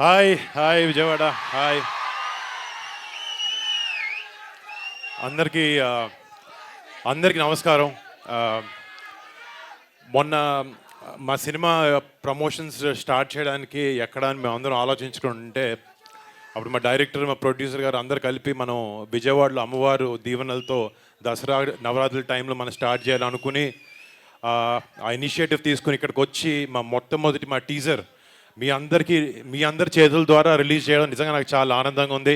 Hi hi Vijayawada hi అందరికీ అందరికీ నమస్కారం. ఆ, మొన్న మా సినిమా ప్రమోషన్స్ స్టార్ట్ చేయడానికి ఎక్కడ అని మేము అందరం ఆలోచించుకుంటే అప్పుడు మా డైరెక్టర్ మా ప్రొడ్యూసర్ గారు అందరు కలిపి మనం విజయవాడలో అమ్మవారు దీవెనలతో దసరా నవరాత్రుల టైంలో మనం స్టార్ట్ చేయాలనుకుని ఆ ఇనిషియేటివ్ తీసుకుని ఇక్కడికి వచ్చి మొట్టమొదటి మా టీజర్ మీ అందరి చేతుల ద్వారా రిలీజ్ చేయడం నిజంగా నాకు చాలా ఆనందంగా ఉంది.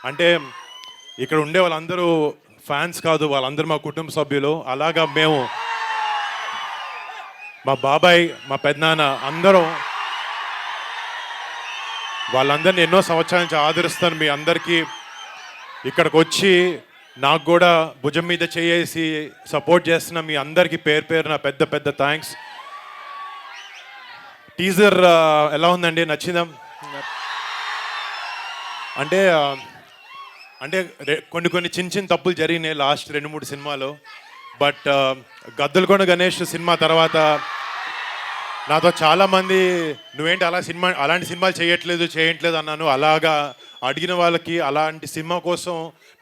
అంటే ఇక్కడ ఉండే వాళ్ళందరూ ఫ్యాన్స్ కాదు, వాళ్ళందరూ మా కుటుంబ సభ్యులు. అలాగా మేము మా బాబాయ్ మా పెద్దనాన్న అందరం వాళ్ళందరినీ ఎన్నో సంవత్సరాల నుంచి ఆదరిస్తాను. మీ అందరికీ ఇక్కడికి వచ్చి నాకు కూడా భుజం మీద చేసి సపోర్ట్ చేస్తున్న మీ అందరికీ పేరు పేరున పెద్ద పెద్ద థ్యాంక్స్. టీజర్ ఎలా ఉందండి? నచ్చిందా? అంటే అంటే కొన్ని చిన్న తప్పులు జరిగినాయి లాస్ట్ 2-3 సినిమాలు. బట్ గద్దలకొండ గణేష్ సినిమా తర్వాత నాతో చాలామంది నువ్వేంటి అలాంటి సినిమాలు చేయట్లేదు అన్నాను. అలాగా అడిగిన వాళ్ళకి, అలాంటి సినిమా కోసం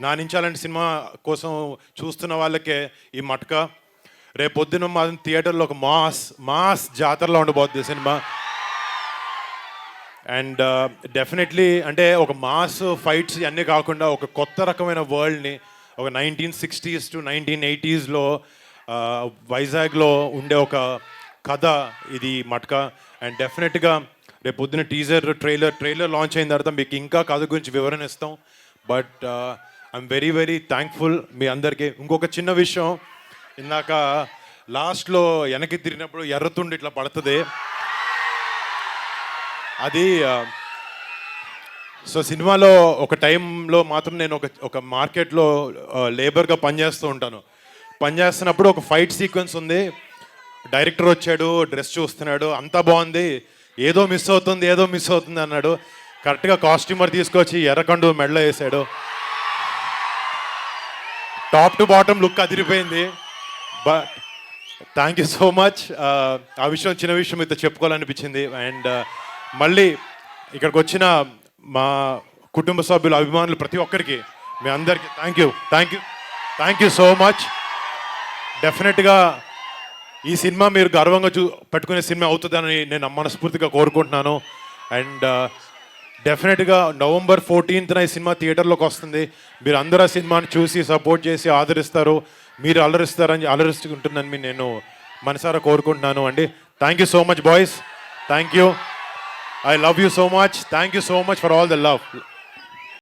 నా నుంచి అలాంటి సినిమా కోసం చూస్తున్న వాళ్ళకే ఈ మట్కా. రేపొద్దున మా థియేటర్లో ఒక మాస్ జాతరలో ఉండబోతుంది సినిమా. అండ్ డెఫినెట్లీ అంటే ఒక మాస్ ఫైట్స్ ఇవన్నీ కాకుండా ఒక కొత్త రకమైన వరల్డ్ని, ఒక 1960s to 1980s వైజాగ్లో ఉండే ఒక కథ ఇది మట్కా. అండ్ డెఫినెట్గా రేపు పొద్దున ట్రైలర్ లాంచ్ అయిన తర్వాత మీకు ఇంకా కథ గురించి వివరణ ఇస్తాం. But I'm very very thankful మీ అందరికీ. ఇంకొక చిన్న విషయం, ఇందాక లాస్ట్లో వెనక్కి తిరిగినప్పుడు ఎర్రతుండి ఇట్లా పడుతుంది. అది సో సినిమాలో ఒక టైంలో మాత్రం నేను ఒక మార్కెట్లో లేబర్గా పనిచేస్తున్నప్పుడు ఒక ఫైట్ సీక్వెన్స్ ఉంది. డైరెక్టర్ వచ్చాడు, డ్రెస్ చూస్తున్నాడు, అంతా బాగుంది, ఏదో మిస్ అవుతుంది అన్నాడు. కరెక్ట్గా కాస్ట్యూమర్ తీసుకొచ్చి ఎర్రకండు మెడలో వేసాడు. టాప్ టు బాటమ్ లుక్ అదిరిపోయింది. But thank you so much. ఆ విషయం చిన్న విషయం మీతో చెప్పుకోవాలనిపించింది. అండ్ మళ్ళీ ఇక్కడికి వచ్చిన మా కుటుంబ సభ్యులు, అభిమానులు ప్రతి ఒక్కరికి మీ అందరికీ థ్యాంక్ యూ సో మచ్. డెఫినెట్గా ఈ సినిమా మీరు గర్వంగా పెట్టుకునే సినిమా అవుతుందని నేను మనస్ఫూర్తిగా కోరుకుంటున్నాను. అండ్ డెఫినెట్గా November 14th ఈ సినిమా థియేటర్లోకి వస్తుంది. మీరు అందరూ ఆ సినిమాని చూసి సపోర్ట్ చేసి ఆదరిస్తారు, మీరు అలరిస్తుంటుందని నేను మనసారా కోరుకుంటున్నాను అండి. Thank you so much boys. Thank you. I love you so much. Thank you so much for all the love.